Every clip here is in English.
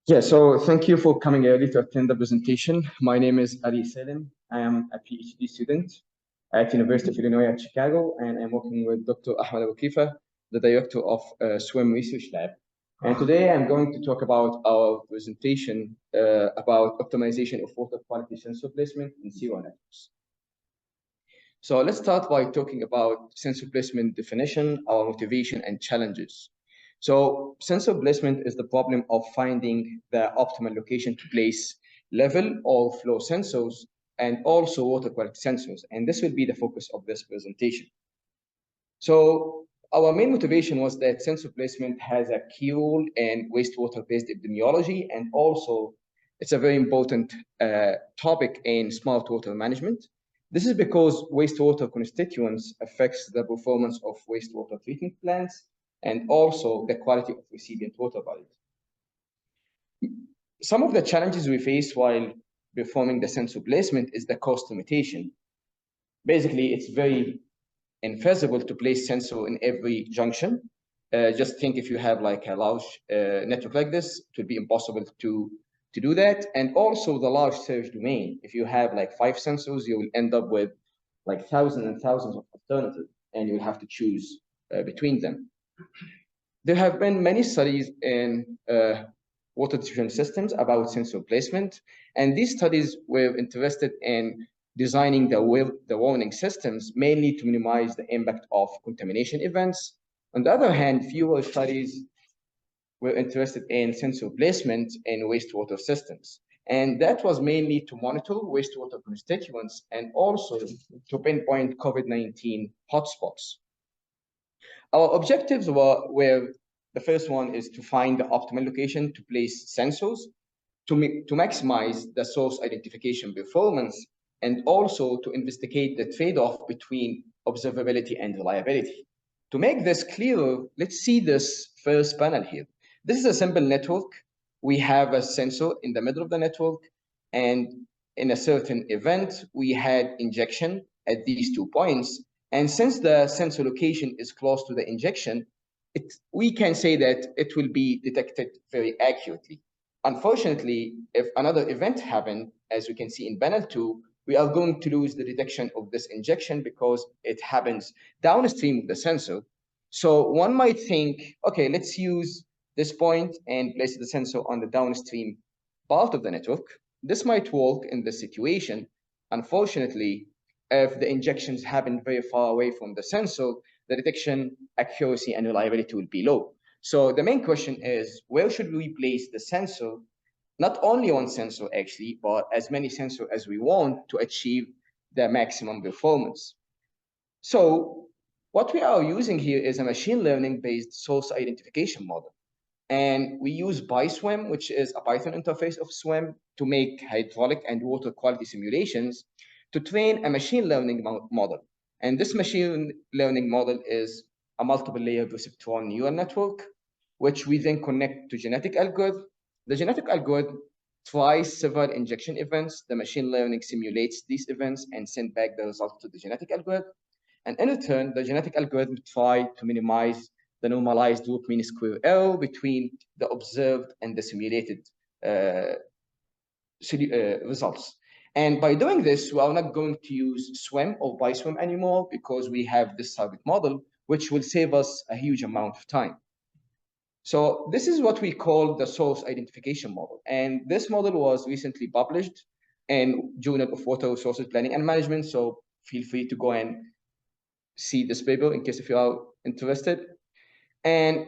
Yeah, so thank you for coming early to attend the presentation. My name is Ali Selim. I am a PhD student at University of Illinois at Chicago, and I'm working with Dr. Ahmed Abu Kifa, the director of SWIM Research Lab. And today I'm going to talk about our presentation about optimization of water quality sensor placement in zero networks. So let's start by talking about sensor placement definition, our motivation and challenges. So sensor placement is the problem of finding the optimal location to place level or flow sensors and also water quality sensors. And this will be the focus of this presentation. So our main motivation was that sensor placement has a key role in wastewater-based epidemiology, and also it's a very important topic in smart water management. This is because wastewater constituents affects the performance of wastewater treatment plants and also the quality of recipient water bodies. Some of the challenges we face while performing the sensor placement is the cost limitation. Basically, it's very infeasible to place sensor in every junction. Just think if you have like a large network like this, it would be impossible to do that. And also the large search domain. If you have like 5 sensors, you will end up with like thousands and thousands of alternatives, and you will have to choose between them. There have been many studies in water distribution systems about sensor placement, and these studies were interested in designing the warning systems mainly to minimize the impact of contamination events. On the other hand, fewer studies were interested in sensor placement in wastewater systems. And that was mainly to monitor wastewater constituents and also to pinpoint COVID-19 hotspots. Our objectives were the first one is to find the optimal location to place sensors to maximize the source identification performance and also to investigate the trade-off between observability and reliability. To make this clearer, let's see this first panel here. This is a simple network. We have a sensor in the middle of the network, and in a certain event, we had injection at these 2 points. And since the sensor location is close to the injection, we can say that it will be detected very accurately. Unfortunately, if another event happened, as we can see in panel 2, we are going to lose the detection of this injection because it happens downstream of the sensor. So one might think, okay, let's use this point and place the sensor on the downstream part of the network. This might work in this situation. Unfortunately, if the injections happen very far away from the sensor, the detection accuracy and reliability will be low. So the main question is, where should we place the sensor? Not only one sensor actually, but as many sensors as we want to achieve the maximum performance. So what we are using here is a machine learning based source identification model. And we use PySwim, which is a Python interface of SWIM, to make hydraulic and water quality simulations to train a machine learning model. And this machine learning model is a multiple layer perceptron neural network, which we then connect to genetic algorithm. The genetic algorithm tries several injection events. The machine learning simulates these events and send back the results to the genetic algorithm. And in return, the genetic algorithm tries to minimize the normalized root mean square error between the observed and the simulated results. And by doing this, we are not going to use SWIM or PySwim anymore because we have this target model, which will save us a huge amount of time. So this is what we call the source identification model. And this model was recently published in Journal of Water Resources Planning and Management. So feel free to go and see this paper in case if you are interested. And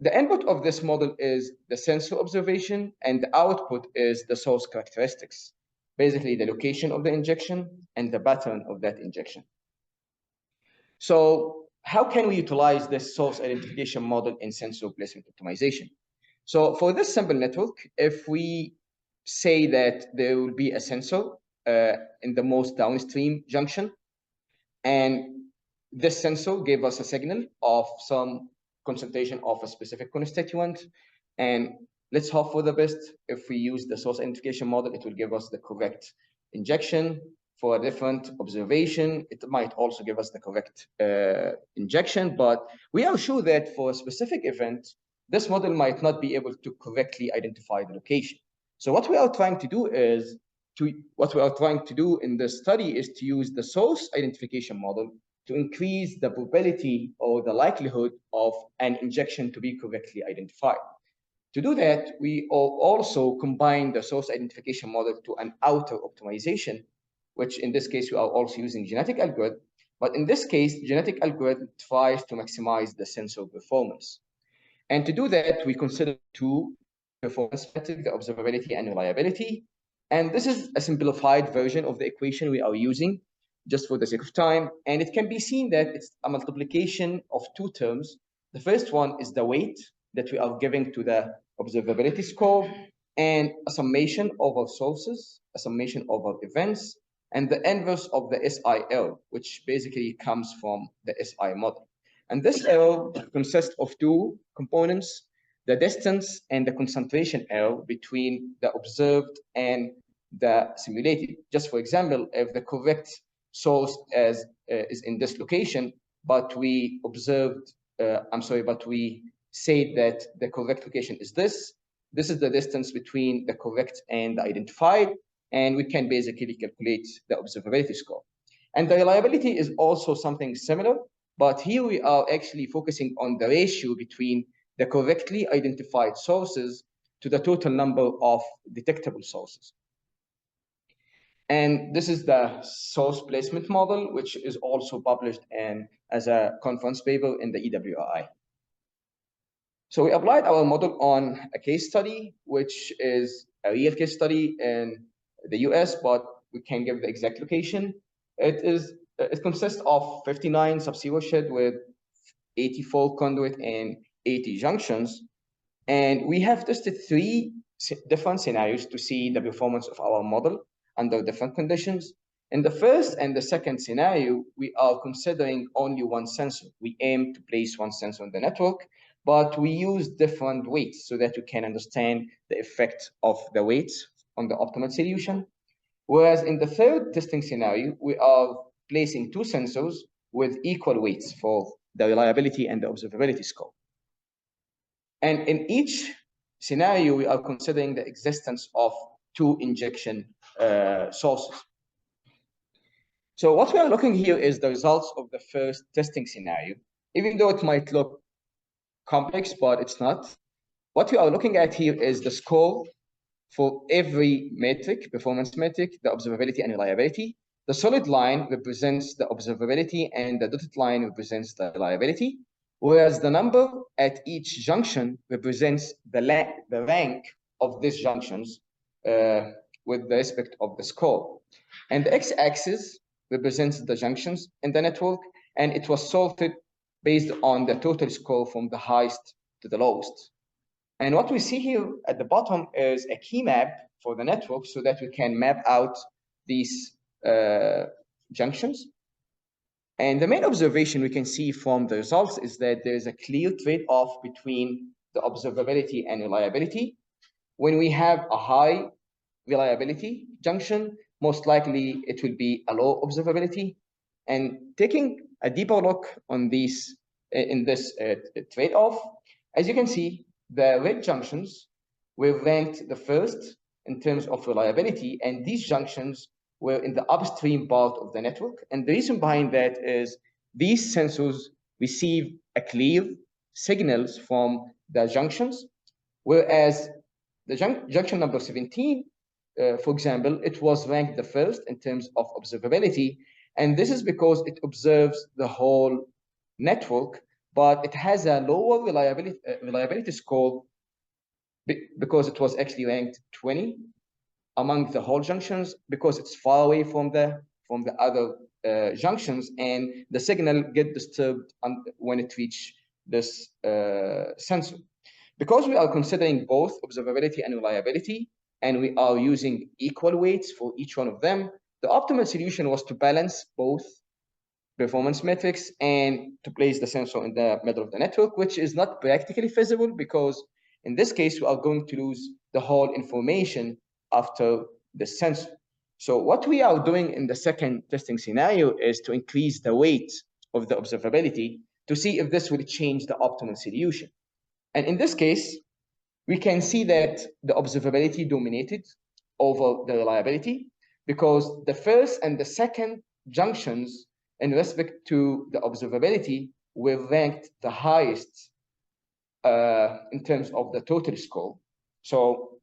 the input of this model is the sensor observation, and the output is the source characteristics, basically the location of the injection and the pattern of that injection. So how can we utilize this source identification model in sensor placement optimization? So for this simple network, if we say that there will be a sensor in the most downstream junction, and this sensor gave us a signal of some concentration of a specific constituent. And let's hope for the best. If we use the source identification model, it will give us the correct injection. For a different observation, it might also give us the correct injection. But we are sure that for a specific event, this model might not be able to correctly identify the location. So what we are trying to do in this study is to use the source identification model to increase the probability or the likelihood of an injection to be correctly identified. To do that, we also combine the source identification model to an outer optimization, which in this case, we are also using genetic algorithm. But in this case, genetic algorithm tries to maximize the sensor performance. And to do that, we consider two performance metrics, the observability and reliability. And this is a simplified version of the equation we are using just for the sake of time. And it can be seen that it's a multiplication of two terms. The first one is the weight that we are giving to the observability score, and a summation over sources, a summation over events, and the inverse of the SIL, which basically comes from the SI model. And this error consists of two components, the distance and the concentration error between the observed and the simulated. Just for example, if the correct source is in this location, but we observed, but we say that the correct location is this is the distance between the correct and the identified, and we can basically calculate the observability score. And the reliability is also something similar, but here we are actually focusing on the ratio between the correctly identified sources to the total number of detectable sources. And this is the source placement model, which is also published as a conference paper in the EWRI. So we applied our model on a case study, which is a real case study in the US, but we can't give the exact location. It consists of 59 sub-zero shed with 84 conduit and 80 junctions. And we have tested three different scenarios to see the performance of our model under different conditions. In the first and the second scenario, we are considering only one sensor. We aim to place one sensor on the network, but we use different weights so that you can understand the effect of the weights on the optimal solution. Whereas in the third testing scenario, we are placing two sensors with equal weights for the reliability and the observability score. And in each scenario, we are considering the existence of two injection sources. So what we are looking here is the results of the first testing scenario. Even though it might look complex, but it's not. What we are looking at here is the score for every metric, performance metric, the observability and reliability. The solid line represents the observability and the dotted line represents the reliability, whereas the number at each junction represents the rank of these junctions with respect of the score. And the x-axis represents the junctions in the network, and it was sorted based on the total score from the highest to the lowest. And what we see here at the bottom is a key map for the network so that we can map out these junctions. And the main observation we can see from the results is that there is a clear trade-off between the observability and reliability. When we have a high reliability junction, most likely it will be a low observability. And taking a deeper look on these in this trade-off, as you can see, the red junctions were ranked the first in terms of reliability, and these junctions were in the upstream part of the network. And the reason behind that is these sensors receive a clear signals from the junctions, whereas the junction number 17, for example, it was ranked the first in terms of observability. And this is because it observes the whole network, but it has a lower reliability score because it was actually ranked 20 among the whole junctions because it's far away from the other junctions, and the signal get disturbed when it reach this sensor. Because we are considering both observability and reliability, and we are using equal weights for each one of them, the optimal solution was to balance both performance metrics and to place the sensor in the middle of the network, which is not practically feasible because in this case, we are going to lose the whole information after the sensor. So what we are doing in the second testing scenario is to increase the weight of the observability to see if this will change the optimal solution. And in this case, we can see that the observability dominated over the reliability because the first and the second junctions in respect to the observability were ranked the highest in terms of the total score. So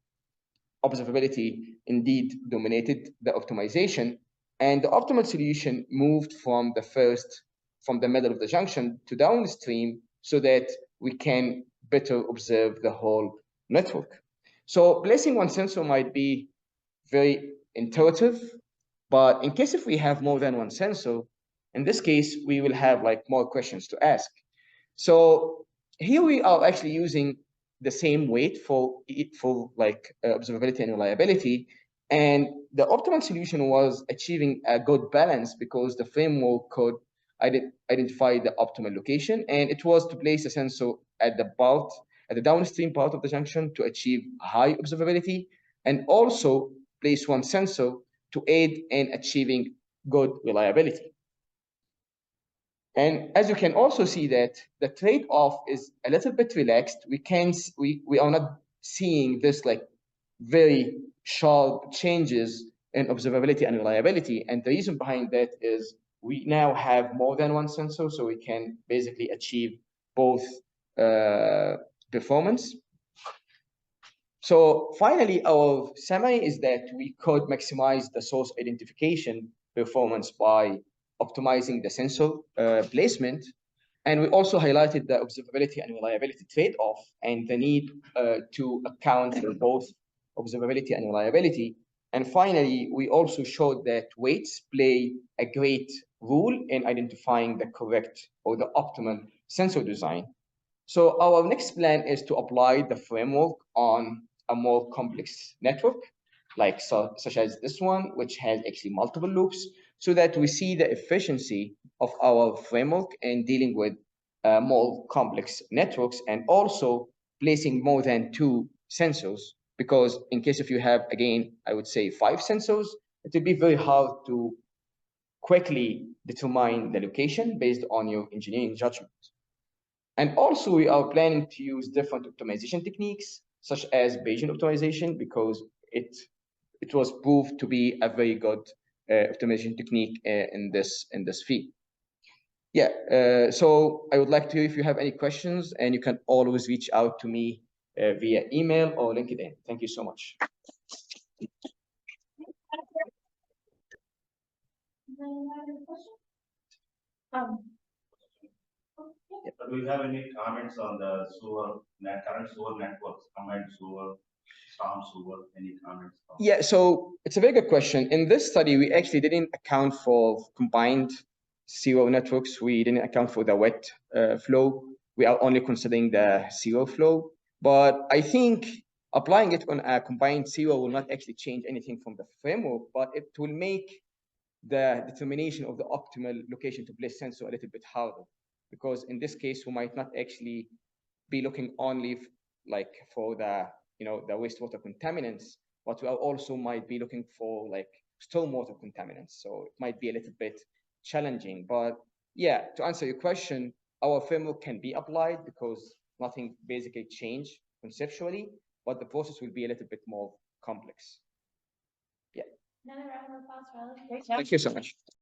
observability indeed dominated the optimization, and the optimal solution moved from the middle of the junction to downstream so that we can better observe the whole network. So placing one sensor might be very intuitive, but in case if we have more than one sensor, in this case, we will have like more questions to ask. So here we are actually using the same weight for like observability and reliability. And the optimal solution was achieving a good balance because the framework could identify the optimal location, and it was to place a sensor at the downstream part of the junction to achieve high observability, and also place one sensor to aid in achieving good reliability. And as you can also see that the trade-off is a little bit relaxed. We are not seeing this like very sharp changes in observability and reliability. And the reason behind that is we now have more than one sensor, so we can basically achieve both performance. So finally, our summary is that we could maximize the source identification performance by optimizing the sensor placement. And we also highlighted the observability and reliability trade-off and the need to account for both observability and reliability. And finally, we also showed that weights play a great role in identifying the correct or the optimal sensor design. So our next plan is to apply the framework on a more complex network, like such as this one, which has actually multiple loops, so that we see the efficiency of our framework in dealing with more complex networks, and also placing more than two sensors. Because in case if you have, again, I would say 5 sensors, it will be very hard to quickly determine the location based on your engineering judgment. And also, we are planning to use different optimization techniques, such as Bayesian optimization, because it was proved to be a very good optimization technique in this field. Yeah, so I would like to, if you have any questions, and you can always reach out to me via email or LinkedIn. Thank you so much. Do you have any comments on the current sewer networks, combined sewer, storm sewer? Any comments? Yeah, so it's a very good question. In this study, we actually didn't account for combined sewer networks. We didn't account for the wet flow. We are only considering the sewer flow. But I think applying it on a combined sewer will not actually change anything from the framework, but it will make the determination of the optimal location to place sensor a little bit harder. Because in this case, we might not actually be looking only like for the the wastewater contaminants, but we also might be looking for like stormwater contaminants. So it might be a little bit challenging. But yeah, to answer your question, our framework can be applied because nothing basically changed conceptually, but the process will be a little bit more complex. Yeah. Another round of applause for Alex. Thank you so much.